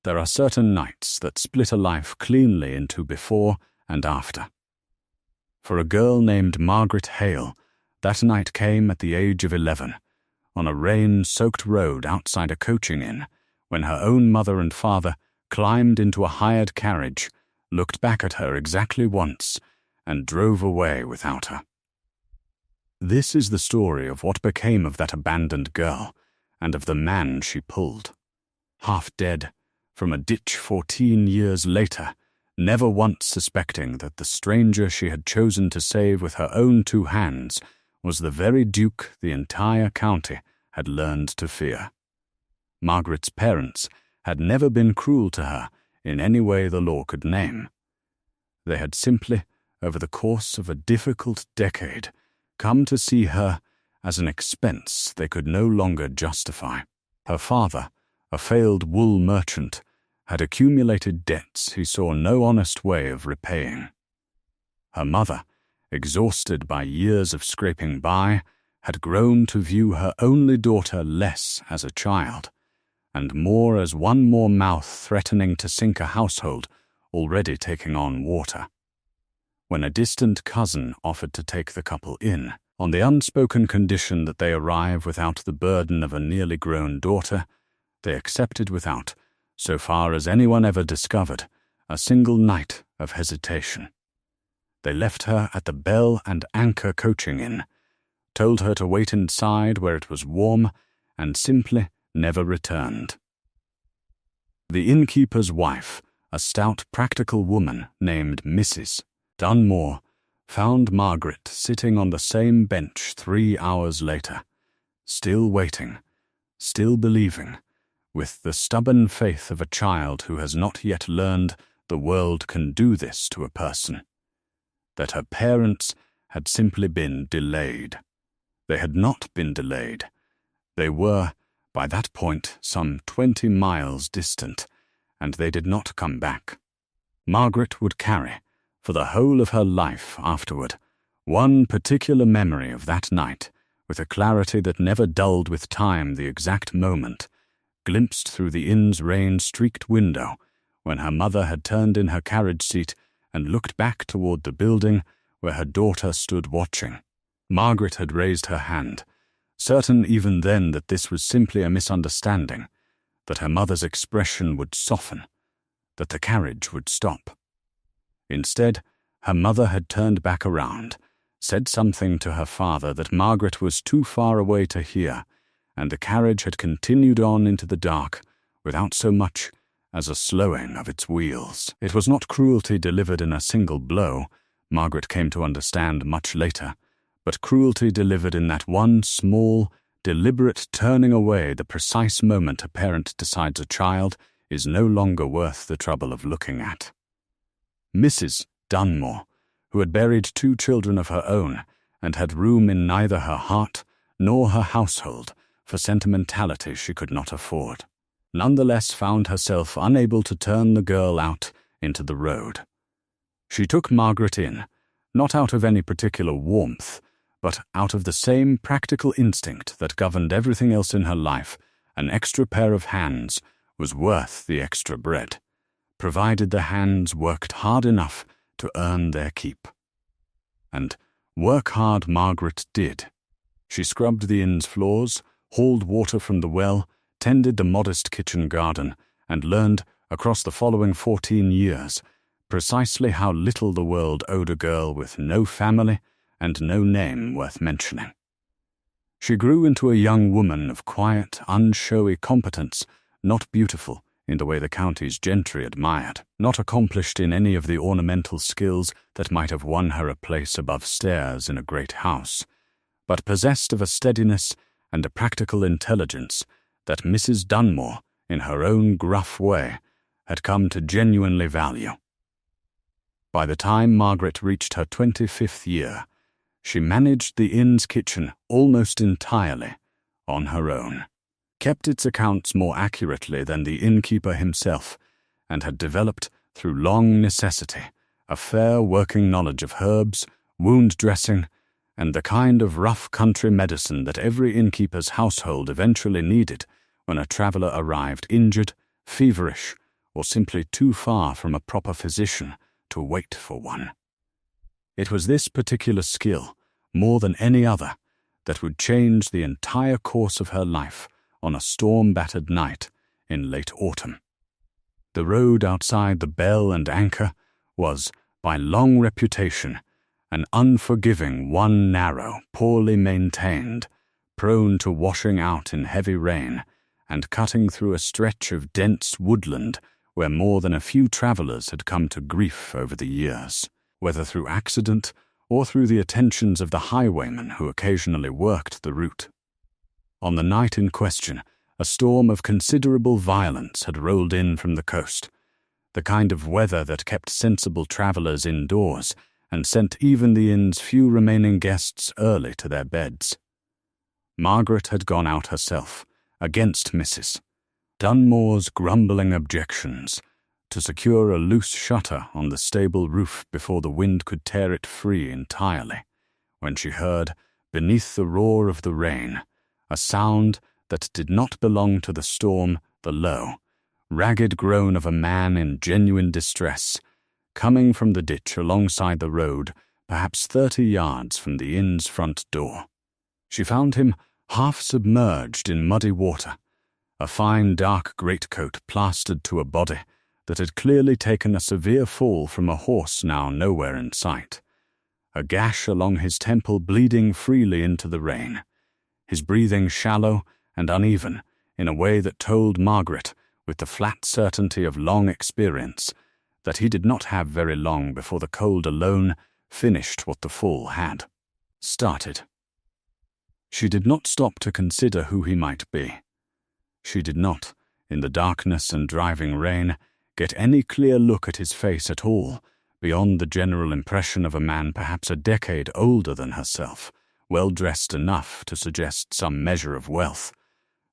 there are certain nights that split a life cleanly into before and after. For a girl named Margaret Hale, that night came at the age of 11, on a rain-soaked road outside a coaching inn, when her own mother and father climbed into a hired carriage, looked back at her exactly once, and drove away without her. This is the story of what became of that abandoned girl, and of the man she pulled. Half dead, from a ditch 14 years later, never once suspecting that the stranger she had chosen to save with her own 2 hands was the very duke the entire county had learned to fear. Margaret's parents had never been cruel to her in any way the law could name. They had simply, over the course of a difficult decade, come to see her as an expense they could no longer justify. Her father, a failed wool merchant, had accumulated debts he saw no honest way of repaying. Her mother, exhausted by years of scraping by, had grown to view her only daughter less as a child, and more as one more mouth threatening to sink a household already taking on water. When a distant cousin offered to take the couple in, on the unspoken condition that they arrive without the burden of a nearly grown daughter, they accepted without, so far as anyone ever discovered, a single night of hesitation. They left her at the Bell and Anchor coaching inn, told her to wait inside where it was warm, and simply never returned. The innkeeper's wife, a stout practical woman named Mrs. Dunmore, found Margaret sitting on the same bench 3 hours later, still waiting, still believing, with the stubborn faith of a child who has not yet learned the world can do this to a person, that her parents had simply been delayed. They had not been delayed. They were, by that point, some 20 miles distant, and they did not come back. Margaret would carry, for the whole of her life afterward, one particular memory of that night, with a clarity that never dulled with time the exact moment, glimpsed through the inn's rain-streaked window, when her mother had turned in her carriage seat and looked back toward the building where her daughter stood watching. Margaret had raised her hand, certain even then that this was simply a misunderstanding, that her mother's expression would soften, that the carriage would stop. Instead, her mother had turned back around, said something to her father that Margaret was too far away to hear, and the carriage had continued on into the dark without so much as a slowing of its wheels. It was not cruelty delivered in a single blow, Margaret came to understand much later, but cruelty delivered in that one small, deliberate turning away the precise moment a parent decides a child is no longer worth the trouble of looking at. Mrs. Dunmore, who had buried 2 children of her own and had room in neither her heart nor her household for sentimentality she could not afford, nonetheless found herself unable to turn the girl out into the road. She took Margaret in, not out of any particular warmth, but out of the same practical instinct that governed everything else in her life. An extra pair of hands was worth the extra bread, provided the hands worked hard enough to earn their keep. And work hard Margaret did. She scrubbed the inn's floors, hauled water from the well, tended the modest kitchen garden, and learned, across the following 14 years, precisely how little the world owed a girl with no family and no name worth mentioning. She grew into a young woman of quiet, unshowy competence, not beautiful in the way the county's gentry admired, not accomplished in any of the ornamental skills that might have won her a place above stairs in a great house, but possessed of a steadiness and a practical intelligence that Mrs. Dunmore, in her own gruff way, had come to genuinely value. By the time Margaret reached her 25th year, she managed the inn's kitchen almost entirely on her own, kept its accounts more accurately than the innkeeper himself, and had developed, through long necessity, a fair working knowledge of herbs, wound dressing, and the kind of rough country medicine that every innkeeper's household eventually needed when a traveller arrived injured, feverish, or simply too far from a proper physician to wait for one. It was this particular skill, more than any other, that would change the entire course of her life on a storm-battered night in late autumn. The road outside the Bell and Anchor was, by long reputation, an unforgiving one, narrow, poorly maintained, prone to washing out in heavy rain, and cutting through a stretch of dense woodland where more than a few travellers had come to grief over the years, whether through accident or through the attentions of the highwaymen who occasionally worked the route. On the night in question, a storm of considerable violence had rolled in from the coast, the kind of weather that kept sensible travellers indoors and sent even the inn's few remaining guests early to their beds. Margaret had gone out herself, against Mrs. Dunmore's grumbling objections, to secure a loose shutter on the stable roof before the wind could tear it free entirely, when she heard, beneath the roar of the rain, a sound that did not belong to the storm, the low, ragged groan of a man in genuine distress, coming from the ditch alongside the road, perhaps 30 yards from the inn's front door. She found him half submerged in muddy water, a fine dark greatcoat plastered to a body that had clearly taken a severe fall from a horse now nowhere in sight, a gash along his temple bleeding freely into the rain, his breathing shallow and uneven in a way that told Margaret, with the flat certainty of long experience, that he did not have very long before the cold alone finished what the fall had started. She did not stop to consider who he might be. She did not, in the darkness and driving rain, get any clear look at his face at all, beyond the general impression of a man perhaps a decade older than herself, well dressed enough to suggest some measure of wealth,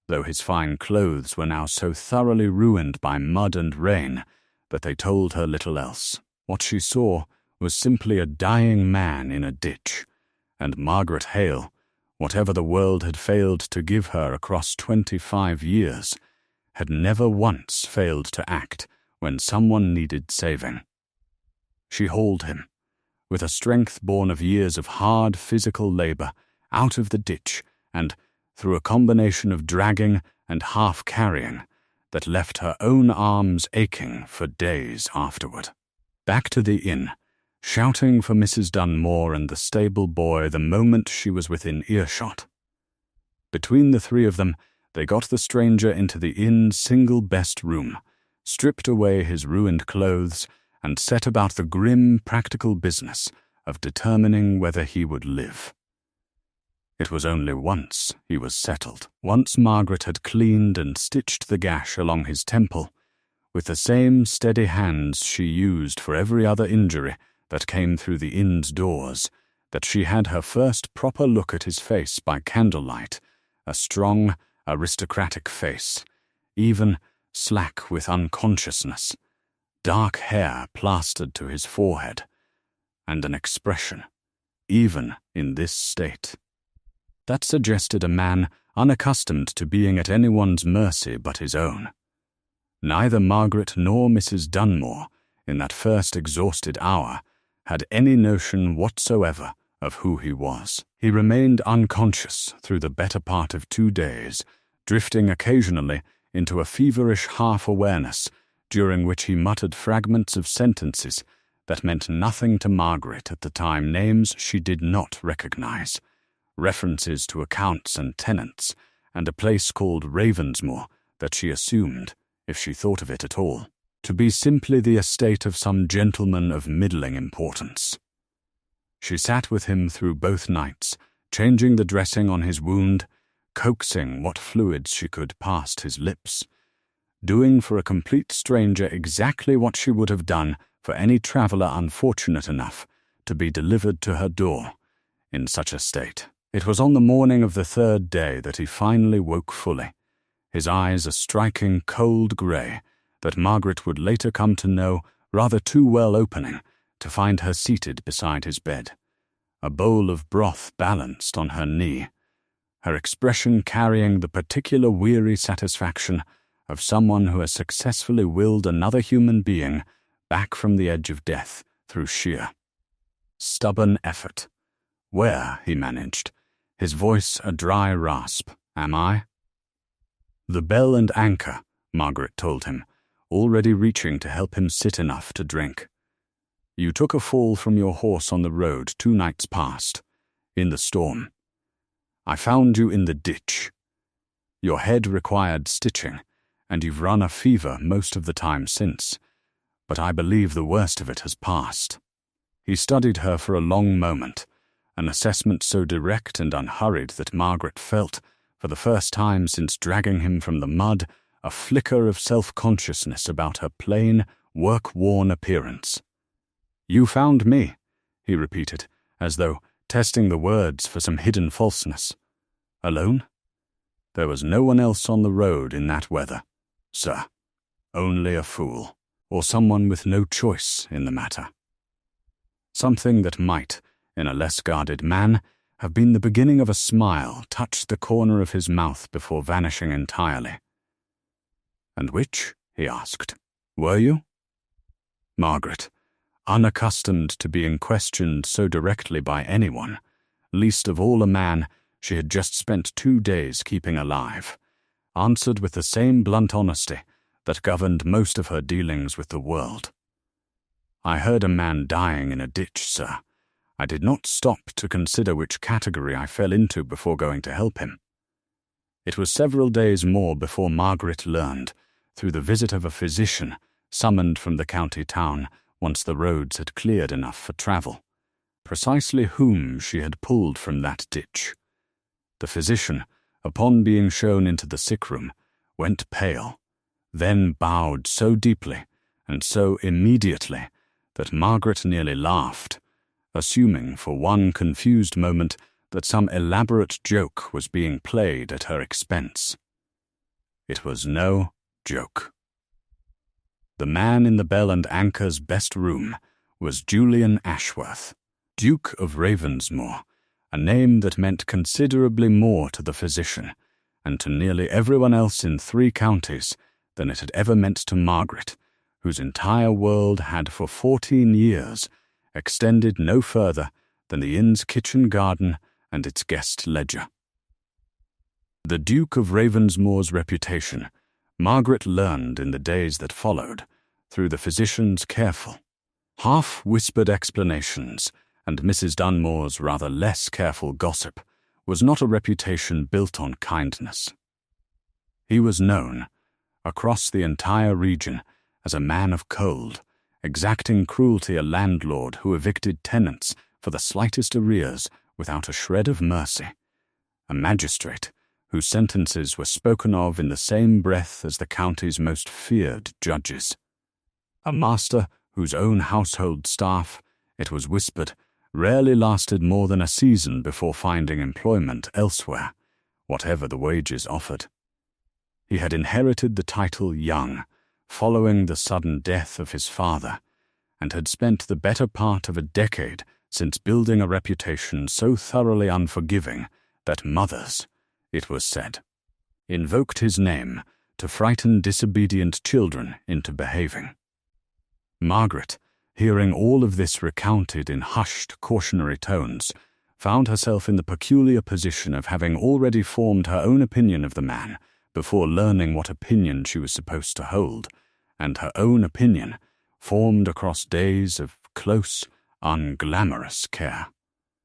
though his fine clothes were now so thoroughly ruined by mud and rain that they told her little else. What she saw was simply a dying man in a ditch, and Margaret Hale, whatever the world had failed to give her across 25 years, had never once failed to act when someone needed saving. She hauled him, with a strength born of years of hard physical labor, out of the ditch and, through a combination of dragging and half-carrying, that left her own arms aching for days afterward. Back to the inn, shouting for Mrs. Dunmore and the stable boy the moment she was within earshot. Between the three of them, they got the stranger into the inn's single best room, stripped away his ruined clothes, and set about the grim practical business of determining whether he would live. It was only once he was settled. Once Margaret had cleaned and stitched the gash along his temple, with the same steady hands she used for every other injury that came through the inn's doors, that she had her first proper look at his face by candlelight, a strong, aristocratic face, even slack with unconsciousness, dark hair plastered to his forehead, and an expression, even in this state, that suggested a man unaccustomed to being at anyone's mercy but his own. Neither Margaret nor Mrs. Dunmore, in that first exhausted hour, had any notion whatsoever of who he was. He remained unconscious through the better part of 2 days, drifting occasionally into a feverish half-awareness, during which he muttered fragments of sentences that meant nothing to Margaret at the time, names she did not recognize, references to accounts and tenants, and a place called Ravensmoor that she assumed, if she thought of it at all, to be simply the estate of some gentleman of middling importance. She sat with him through both nights, changing the dressing on his wound, coaxing what fluids she could past his lips, doing for a complete stranger exactly what she would have done for any traveller unfortunate enough to be delivered to her door in such a state. It was on the morning of the 3rd day that he finally woke fully, his eyes a striking cold grey that Margaret would later come to know rather too well opening to find her seated beside his bed, a bowl of broth balanced on her knee, her expression carrying the particular weary satisfaction of someone who has successfully willed another human being back from the edge of death through sheer, stubborn effort. "Where?" he managed, his voice a dry rasp. "Am I?" "The Bell and Anchor," Margaret told him, already reaching to help him sit enough to drink. "You took a fall from your horse on the road 2 nights past, in the storm. I found you in the ditch. Your head required stitching, and you've run a fever most of the time since, but I believe the worst of it has passed." He studied her for a long moment, an assessment so direct and unhurried that Margaret felt, for the first time since dragging him from the mud, a flicker of self-consciousness about her plain, work-worn appearance. "You found me," he repeated, as though testing the words for some hidden falseness. "Alone? There was no one else on the road in that weather, sir. Only a fool, or someone with no choice in the matter." Something that might, in a less guarded man, have been the beginning of a smile touched the corner of his mouth before vanishing entirely. "And which?" he asked. "Were you?" Margaret, unaccustomed to being questioned so directly by anyone, least of all a man she had just spent 2 days keeping alive, answered with the same blunt honesty that governed most of her dealings with the world. "I heard a man dying in a ditch, sir. I did not stop to consider which category I fell into before going to help him." It was several days more before Margaret learned, through the visit of a physician summoned from the county town once the roads had cleared enough for travel, precisely whom she had pulled from that ditch. The physician, upon being shown into the sick room, went pale, then bowed so deeply and so immediately that Margaret nearly laughed, assuming for one confused moment that some elaborate joke was being played at her expense. It was no joke. The man in the Bell and Anchor's best room was Julian Ashworth, Duke of Ravensmore, a name that meant considerably more to the physician and to nearly everyone else in 3 counties than it had ever meant to Margaret, whose entire world had for 14 years extended no further than the inn's kitchen garden and its guest ledger. The Duke of Ravensmore's reputation Margaret learned in the days that followed through the physician's careful, half-whispered explanations and Mrs. Dunmore's rather less careful gossip was not a reputation built on kindness. He was known, across the entire region, as a man of cold, exacting cruelty a landlord who evicted tenants for the slightest arrears without a shred of mercy, a magistrate whose sentences were spoken of in the same breath as the county's most feared judges, a master whose own household staff, it was whispered, rarely lasted more than a season before finding employment elsewhere, whatever the wages offered. He had inherited the title young, following the sudden death of his father, and had spent the better part of a decade since building a reputation so thoroughly unforgiving that mothers, it was said, invoked his name to frighten disobedient children into behaving. Margaret, hearing all of this recounted in hushed, cautionary tones, found herself in the peculiar position of having already formed her own opinion of the man before learning what opinion she was supposed to hold, and her own opinion, formed across days of close, unglamorous care,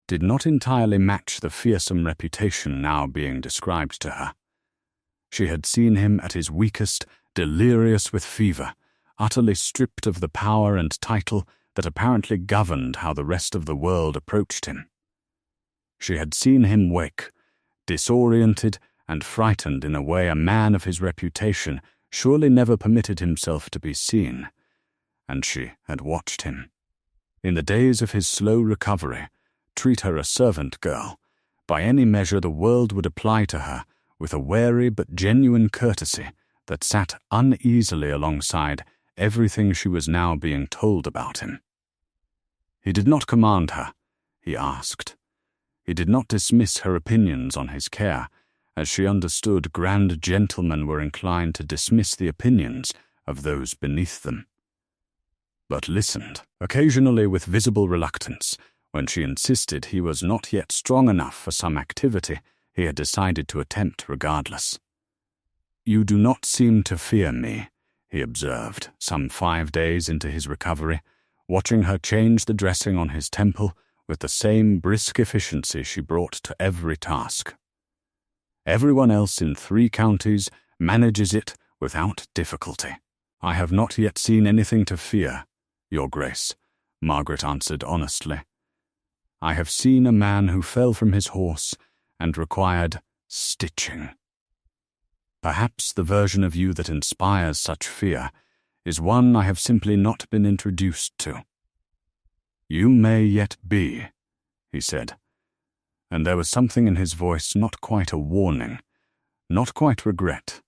did not entirely match the fearsome reputation now being described to her. She had seen him at his weakest, delirious with fever, utterly stripped of the power and title that apparently governed how the rest of the world approached him. She had seen him wake, disoriented and frightened in a way a man of his reputation surely never permitted himself to be seen, and she had watched him, in the days of his slow recovery, treat her a servant girl, by any measure the world would apply to her, with a wary but genuine courtesy that sat uneasily alongside everything she was now being told about him. He did not command her, he asked. He did not dismiss her opinions on his care, as she understood grand gentlemen were inclined to dismiss the opinions of those beneath them, but listened, occasionally with visible reluctance, when she insisted he was not yet strong enough for some activity he had decided to attempt regardless. "You do not seem to fear me," he observed, some 5 days into his recovery, watching her change the dressing on his temple with the same brisk efficiency she brought to every task. "Everyone else in 3 counties manages it without difficulty." "I have not yet seen anything to fear, Your Grace," Margaret answered honestly. "I have seen a man who fell from his horse and required stitching. Perhaps the version of you that inspires such fear is one I have simply not been introduced to." "You may yet be," he said, and there was something in his voice, not quite a warning, not quite regret,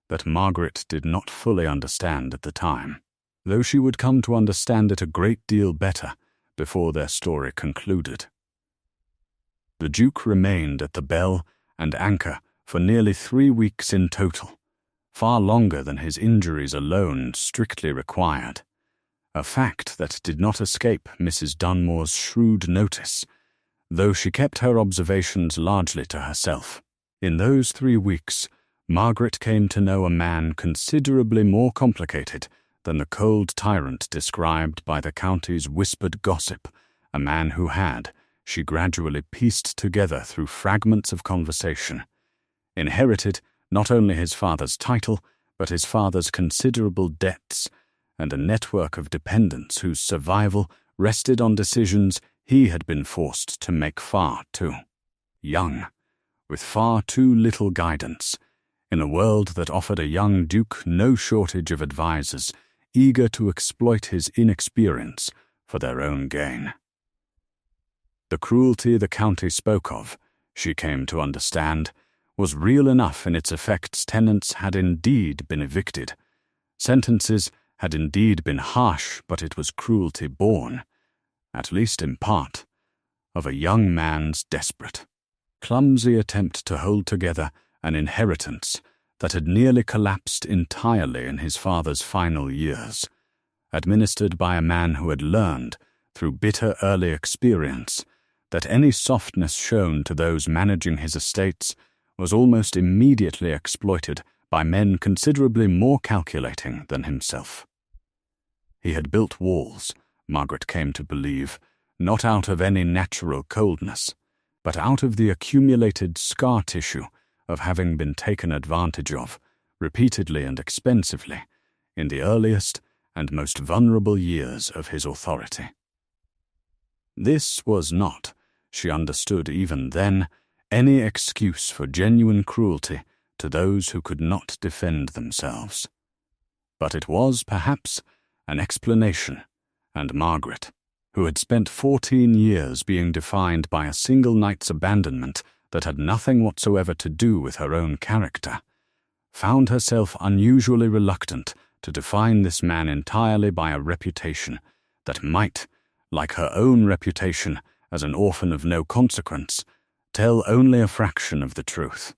that Margaret did not fully understand at the time, though she would come to understand it a great deal better before their story concluded. The Duke remained at the Bell and Anchor for nearly 3 weeks in total, far longer than his injuries alone strictly required, a fact that did not escape Mrs. Dunmore's shrewd notice, though she kept her observations largely to herself. In those 3 weeks, Margaret came to know a man considerably more complicated than the cold tyrant described by the county's whispered gossip, a man who had, she gradually pieced together through fragments of conversation, inherited not only his father's title, but his father's considerable debts, and a network of dependents whose survival rested on decisions he had been forced to make far too young, with far too little guidance, in a world that offered a young duke no shortage of advisers eager to exploit his inexperience for their own gain. The cruelty the county spoke of, she came to understand, was real enough in its effects. Tenants had indeed been evicted. Sentences had indeed been harsh, but it was cruelty born, at least in part, of a young man's desperate, clumsy attempt to hold together an inheritance that had nearly collapsed entirely in his father's final years, administered by a man who had learned, through bitter early experience, that any softness shown to those managing his estates was almost immediately exploited by men considerably more calculating than himself. He had built walls, Margaret came to believe, not out of any natural coldness, but out of the accumulated scar tissue of having been taken advantage of, repeatedly and expensively, in the earliest and most vulnerable years of his authority. This was not, she understood even then, any excuse for genuine cruelty to those who could not defend themselves. But it was, perhaps, an explanation, and Margaret, who had spent 14 years being defined by a single night's abandonment that had nothing whatsoever to do with her own character, found herself unusually reluctant to define this man entirely by a reputation that might, like her own reputation as an orphan of no consequence, tell only a fraction of the truth.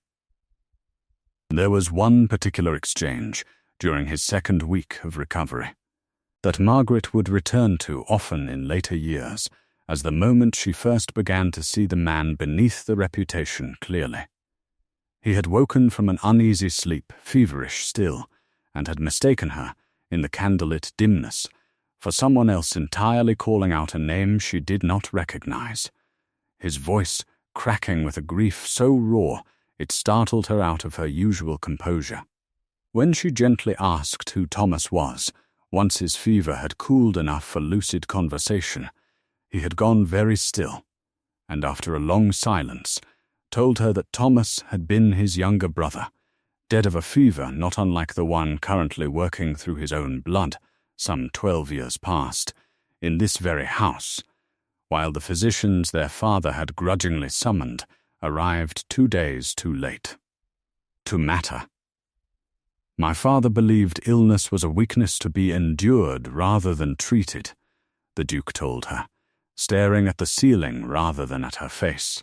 There was one particular exchange during his second week of recovery that Margaret would return to often in later years as the moment she first began to see the man beneath the reputation clearly. He had woken from an uneasy sleep, feverish still, and had mistaken her, in the candlelit dimness, for someone else entirely calling out a name she did not recognize, his voice cracking with a grief so raw it startled her out of her usual composure. When she gently asked who Thomas was, once his fever had cooled enough for lucid conversation, he had gone very still, and after a long silence, told her that Thomas had been his younger brother, dead of a fever not unlike the one currently working through his own blood, some 12 years past, in this very house, while the physicians their father had grudgingly summoned arrived 2 days too late. To matter. My father believed illness was a weakness to be endured rather than treated, the Duke told her, staring at the ceiling rather than at her face.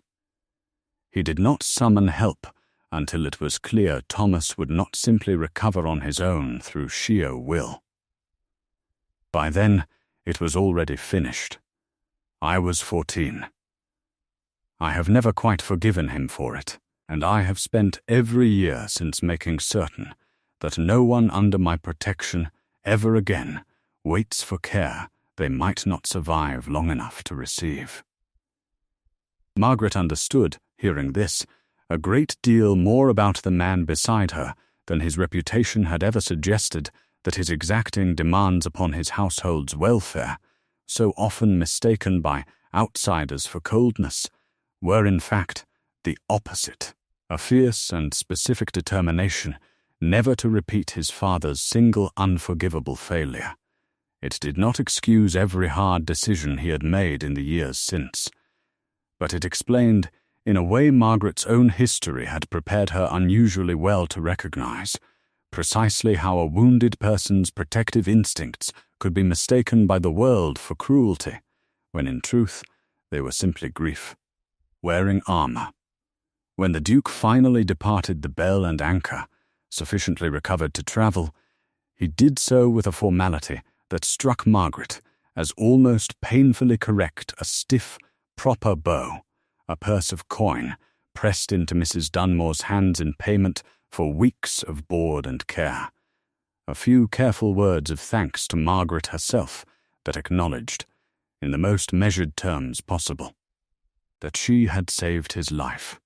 He did not summon help until it was clear Thomas would not simply recover on his own through sheer will. By then, it was already finished. I was 14. I have never quite forgiven him for it, and I have spent every year since making certain that no one under my protection ever again waits for care they might not survive long enough to receive. Margaret understood, hearing this, a great deal more about the man beside her than his reputation had ever suggested, that his exacting demands upon his household's welfare, so often mistaken by outsiders for coldness, were in fact the opposite, a fierce and specific determination never to repeat his father's single unforgivable failure. It did not excuse every hard decision he had made in the years since, but it explained, in a way Margaret's own history had prepared her unusually well to recognize, precisely how a wounded person's protective instincts could be mistaken by the world for cruelty, when in truth they were simply grief. Wearing armor. When the Duke finally departed the Bell and Anchor, sufficiently recovered to travel, he did so with a formality that struck Margaret as almost painfully correct, a stiff, proper bow, a purse of coin pressed into Mrs. Dunmore's hands in payment for weeks of board and care, a few careful words of thanks to Margaret herself that acknowledged, in the most measured terms possible, that she had saved his life.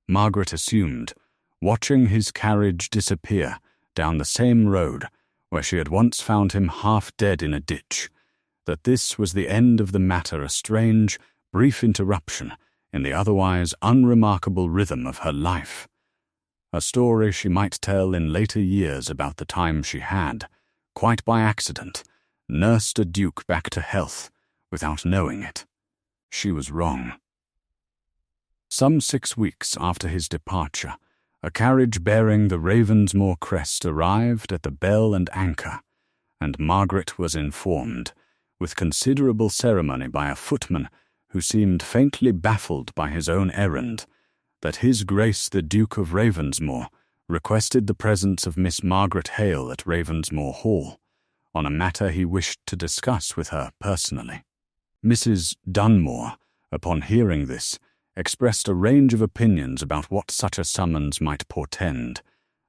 Margaret assumed, watching his carriage disappear down the same road where she had once found him half dead in a ditch, that this was the end of the matter, a strange, brief interruption in the otherwise unremarkable rhythm of her life, a story she might tell in later years about the time she had, quite by accident, nursed a Duke back to health without knowing it. She was wrong. Some 6 weeks after his departure, a carriage bearing the Ravensmore crest arrived at the Bell and Anchor, and Margaret was informed, with considerable ceremony by a footman who seemed faintly baffled by his own errand, that His Grace the Duke of Ravensmore requested the presence of Miss Margaret Hale at Ravensmore Hall, on a matter he wished to discuss with her personally. Mrs. Dunmore, upon hearing this, expressed a range of opinions about what such a summons might portend,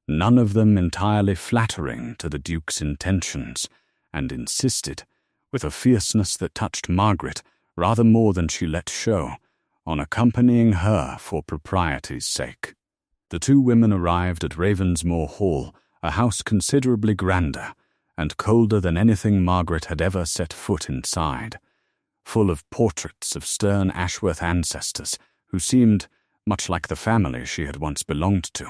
none of them entirely flattering to the Duke's intentions, and insisted, with a fierceness that touched Margaret rather more than she let show, on accompanying her for propriety's sake. The two women arrived at Ravensmore Hall, a house considerably grander and colder than anything Margaret had ever set foot inside, full of portraits of stern Ashworth ancestors who seemed, much like the family she had once belonged to,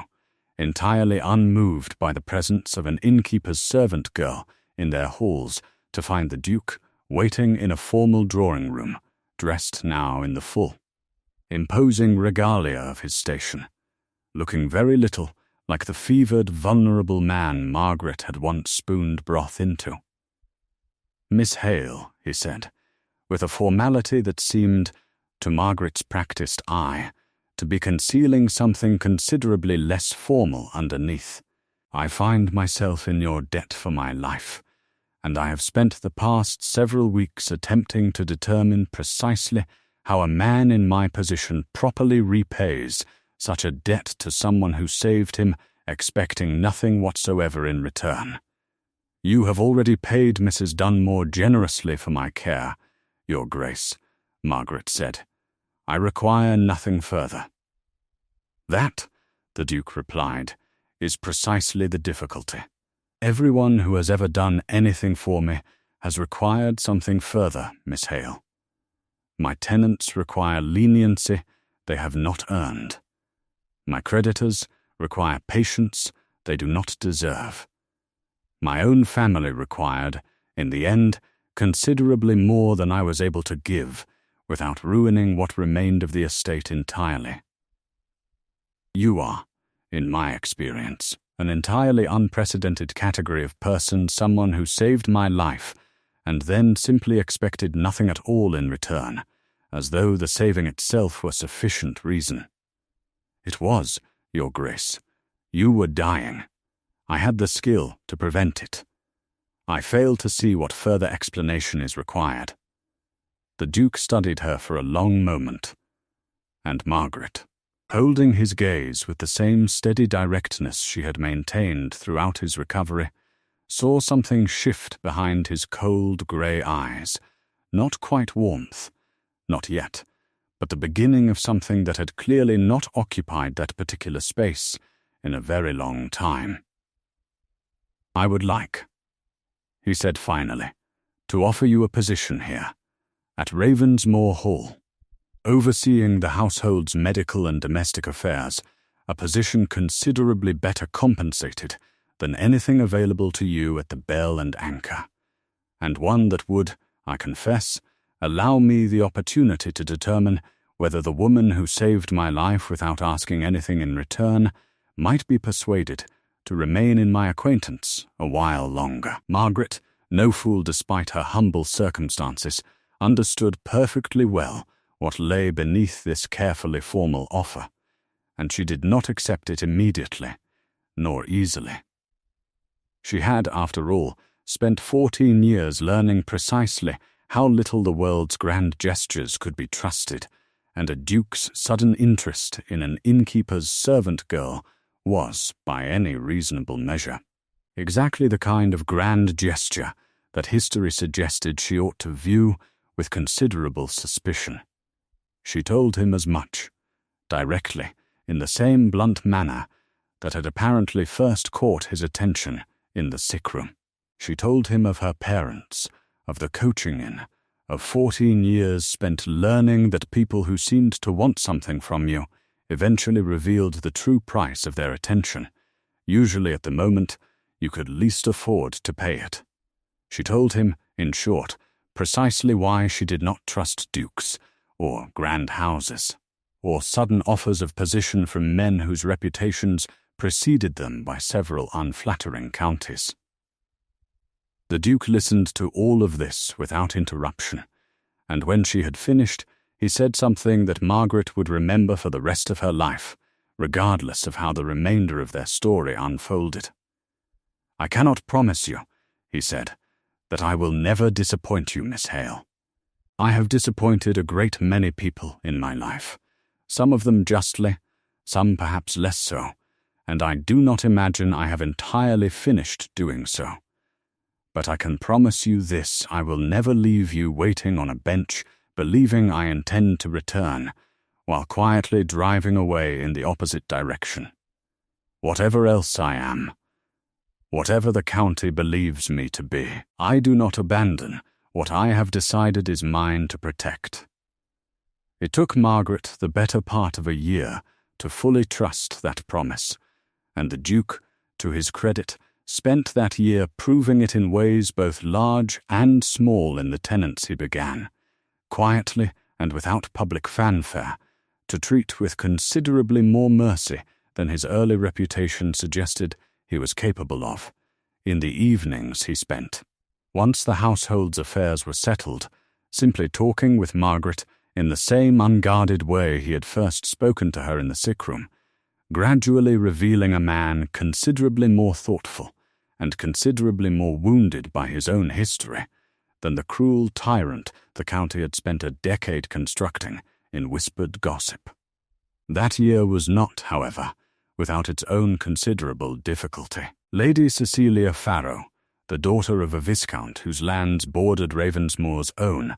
entirely unmoved by the presence of an innkeeper's servant girl in their halls to find the Duke waiting in a formal drawing-room, dressed now in the full, imposing regalia of his station, looking very little like the fevered, vulnerable man Margaret had once spooned broth into. "Miss Hale," he said, with a formality that seemed, to Margaret's practiced eye, to be concealing something considerably less formal underneath, "I find myself in your debt for my life, and I have spent the past several weeks attempting to determine precisely how a man in my position properly repays such a debt to someone who saved him, expecting nothing whatsoever in return. You have already paid Mrs. Dunmore generously for my care, Your Grace," Margaret said. "I require nothing further." "That," the Duke replied, "is precisely the difficulty. Everyone who has ever done anything for me has required something further, Miss Hale. My tenants require leniency they have not earned. My creditors require patience they do not deserve. My own family required, in the end, considerably more than I was able to give, without ruining what remained of the estate entirely. You are, in my experience, an entirely unprecedented category of person, someone who saved my life, and then simply expected nothing at all in return, as though the saving itself were sufficient reason. It was, Your Grace. You were dying. I had the skill to prevent it. I fail to see what further explanation is required." The Duke studied her for a long moment. And Margaret, holding his gaze with the same steady directness she had maintained throughout his recovery, saw something shift behind his cold grey eyes. Not quite warmth, not yet, but the beginning of something that had clearly not occupied that particular space in a very long time. "I would like," he said finally, "to offer you a position here, at Ravensmoor Hall, overseeing the household's medical and domestic affairs, a position considerably better compensated than anything available to you at the Bell and Anchor, and one that would, I confess, allow me the opportunity to determine whether the woman who saved my life without asking anything in return might be persuaded to remain in my acquaintance a while longer." Margaret, no fool despite her humble circumstances, understood perfectly well what lay beneath this carefully formal offer, and she did not accept it immediately, nor easily. She had, after all, spent 14 years learning precisely how little the world's grand gestures could be trusted, and a duke's sudden interest in an innkeeper's servant girl was, by any reasonable measure, exactly the kind of grand gesture that history suggested she ought to view with considerable suspicion. She told him as much, directly, in the same blunt manner that had apparently first caught his attention in the sick-room. She told him of her parents, of the coaching inn, of 14 years spent learning that people who seemed to want something from you eventually revealed the true price of their attention, usually at the moment you could least afford to pay it. She told him, in short, precisely why she did not trust dukes, or grand houses, or sudden offers of position from men whose reputations preceded them by several unflattering counties. The Duke listened to all of this without interruption, and when she had finished, he said something that Margaret would remember for the rest of her life, regardless of how the remainder of their story unfolded. "I cannot promise you," he said, "that I will never disappoint you, Miss Hale. I have disappointed a great many people in my life, some of them justly, some perhaps less so, and I do not imagine I have entirely finished doing so. But I can promise you this: I will never leave you waiting on a bench, believing I intend to return, while quietly driving away in the opposite direction. Whatever else I am, whatever the county believes me to be, I do not abandon what I have decided is mine to protect." It took Margaret the better part of a year to fully trust that promise, and the Duke, to his credit, spent that year proving it in ways both large and small in the tenants he began, quietly and without public fanfare, to treat with considerably more mercy than his early reputation suggested he was capable of, in the evenings he spent, once the household's affairs were settled, simply talking with Margaret in the same unguarded way he had first spoken to her in the sick-room, gradually revealing a man considerably more thoughtful and considerably more wounded by his own history than the cruel tyrant the county had spent a decade constructing in whispered gossip. That year was not, however, without its own considerable difficulty. Lady Cecilia Farrow, the daughter of a viscount whose lands bordered Ravensmoor's own,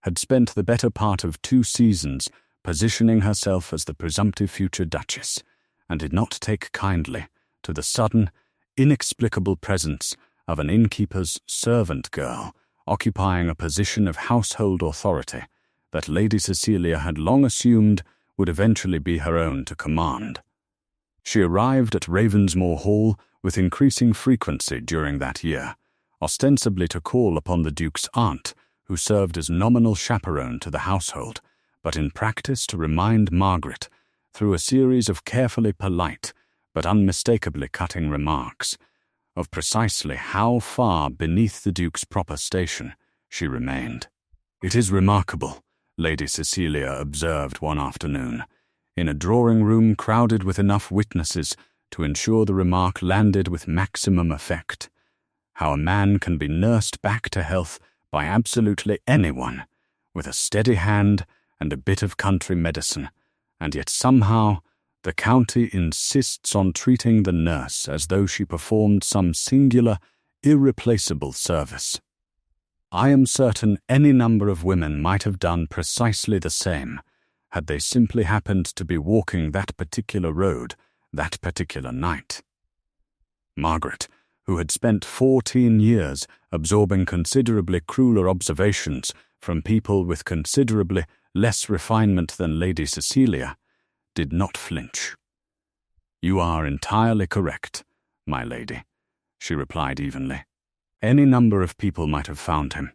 had spent the better part of 2 seasons positioning herself as the presumptive future duchess, and did not take kindly to the sudden, inexplicable presence of an innkeeper's servant girl occupying a position of household authority that Lady Cecilia had long assumed would eventually be her own to command. She arrived at Ravensmoor Hall with increasing frequency during that year, ostensibly to call upon the Duke's aunt, who served as nominal chaperone to the household, but in practice to remind Margaret, through a series of carefully polite but unmistakably cutting remarks, of precisely how far beneath the Duke's proper station she remained. "It is remarkable," Lady Cecilia observed one afternoon, in a drawing room crowded with enough witnesses to ensure the remark landed with maximum effect. How a man can be nursed back to health by absolutely anyone, with a steady hand and a bit of country medicine, and yet somehow the county insists on treating the nurse as though she performed some singular, irreplaceable service. I am certain any number of women might have done precisely the same, had they simply happened to be walking that particular road that particular night. Margaret, who had spent 14 years absorbing considerably crueler observations from people with considerably less refinement than Lady Cecilia, did not flinch. "You are entirely correct, my lady," she replied evenly. "Any number of people might have found him.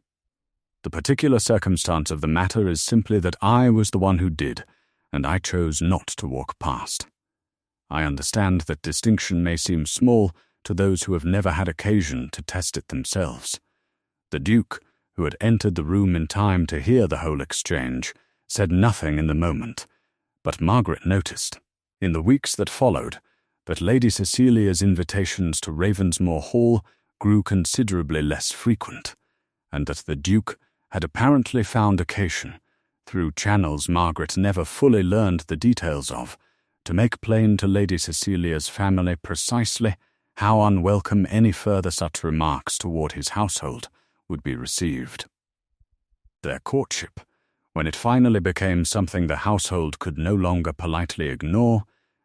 The particular circumstance of the matter is simply that I was the one who did, and I chose not to walk past. I understand that distinction may seem small to those who have never had occasion to test it themselves. The Duke, who had entered the room in time to hear the whole exchange, said nothing in the moment, but Margaret noticed, in the weeks that followed, that Lady Cecilia's invitations to Ravensmoor Hall grew considerably less frequent, and that the Duke had apparently found occasion, through channels Margaret never fully learned the details of, to make plain to Lady Cecilia's family precisely how unwelcome any further such remarks toward his household would be received. Their courtship, when it finally became something the household could no longer politely ignore,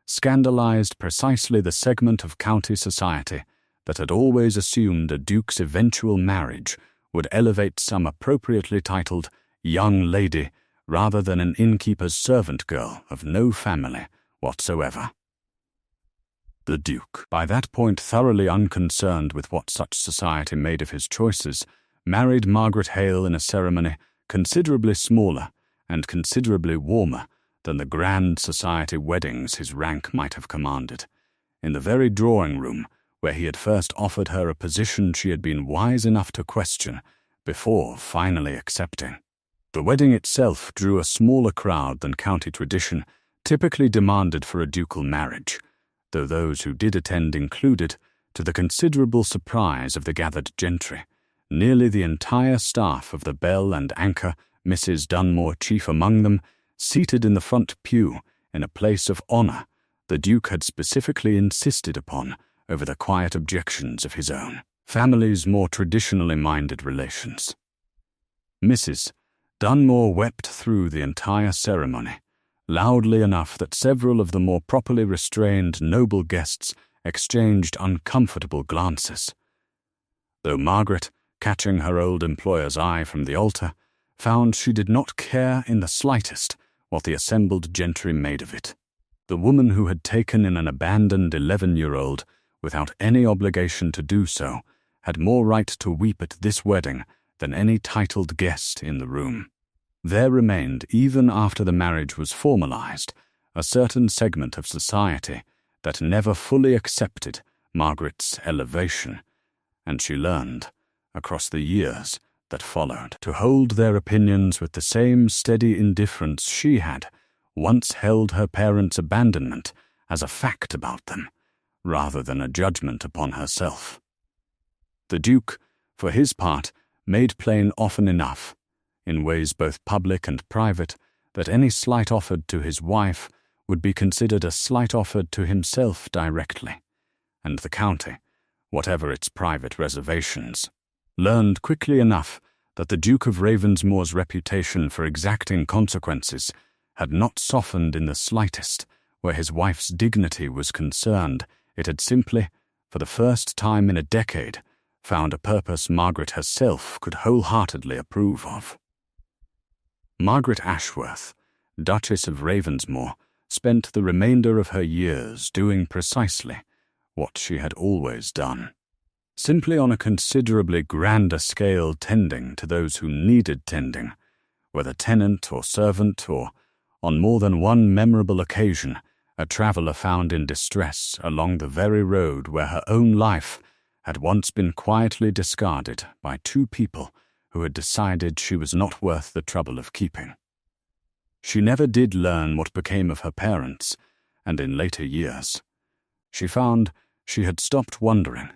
scandalized precisely the segment of county society that had always assumed a duke's eventual marriage would elevate some appropriately titled young lady rather than an innkeeper's servant girl of no family whatsoever. The Duke, by that point thoroughly unconcerned with what such society made of his choices, married Margaret Hale in a ceremony considerably smaller and considerably warmer than the grand society weddings his rank might have commanded, in the very drawing-room where he had first offered her a position she had been wise enough to question before finally accepting. The wedding itself drew a smaller crowd than county tradition typically demanded for a ducal marriage, though those who did attend included, to the considerable surprise of the gathered gentry, nearly the entire staff of the Bell and Anchor, Mrs. Dunmore chief among them, seated in the front pew in a place of honour the Duke had specifically insisted upon over the quiet objections of his own family's more traditionally minded relations. Mrs. Dunmore wept through the entire ceremony, loudly enough that several of the more properly restrained noble guests exchanged uncomfortable glances, though Margaret, catching her old employer's eye from the altar, found she did not care in the slightest what the assembled gentry made of it. The woman who had taken in an abandoned 11-year-old without any obligation to do so had more right to weep at this wedding than any titled guest in the room. There remained, even after the marriage was formalized, a certain segment of society that never fully accepted Margaret's elevation, and she learned, across the years that followed, to hold their opinions with the same steady indifference she had once held her parents' abandonment as a fact about them, rather than a judgment upon herself. The Duke, for his part, made plain often enough, in ways both public and private, that any slight offered to his wife would be considered a slight offered to himself directly, and the county, whatever its private reservations, learned quickly enough that the Duke of Ravensmoor's reputation for exacting consequences had not softened in the slightest where his wife's dignity was concerned. It had simply, for the first time in a decade, found a purpose Margaret herself could wholeheartedly approve of. Margaret Ashworth, Duchess of Ravensmoor, spent the remainder of her years doing precisely what she had always done, simply on a considerably grander scale tending to those who needed tending, whether tenant or servant, or, on more than one memorable occasion, a traveller found in distress along the very road where her own life had once been quietly discarded by two people who had decided she was not worth the trouble of keeping. She never did learn what became of her parents, and in later years, she found she had stopped wondering.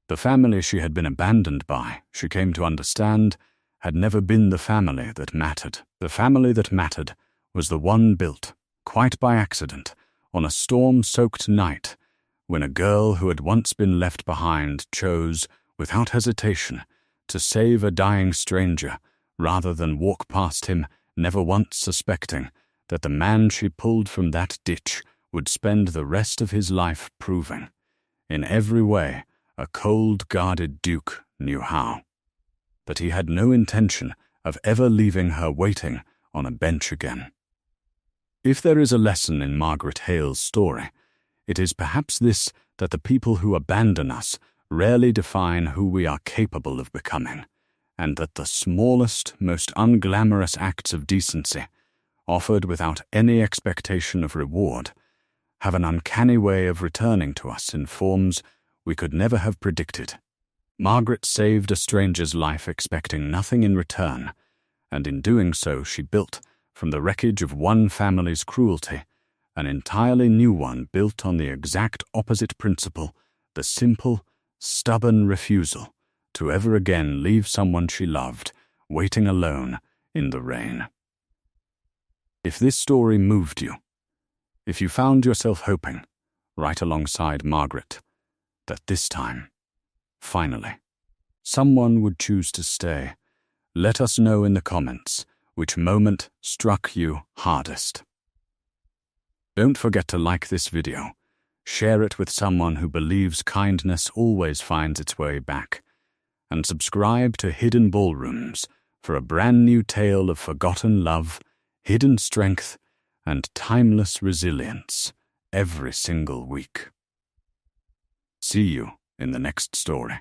The family she had been abandoned by, she came to understand, had never been the family that mattered. The family that mattered was the one built, quite by accident, on a storm-soaked night, when a girl who had once been left behind chose, without hesitation, to save a dying stranger rather than walk past him, never once suspecting that the man she pulled from that ditch would spend the rest of his life proving, in every way, a cold-guarded duke knew how. But he had no intention of ever leaving her waiting on a bench again. If there is a lesson in Margaret Hale's story, it is perhaps this, that the people who abandon us rarely define who we are capable of becoming, and that the smallest, most unglamorous acts of decency, offered without any expectation of reward, have an uncanny way of returning to us in forms we could never have predicted. Margaret saved a stranger's life expecting nothing in return, and in doing so she built, from the wreckage of one family's cruelty, an entirely new one built on the exact opposite principle, the simple, stubborn refusal to ever again leave someone she loved, waiting alone in the rain. If this story moved you, if you found yourself hoping, right alongside Margaret, that this time, finally, someone would choose to stay, let us know in the comments which moment struck you hardest. Don't forget to like this video, share it with someone who believes kindness always finds its way back, and subscribe to Hidden Ballrooms for a brand new tale of forgotten love, hidden strength, and timeless resilience every single week. See you in the next story.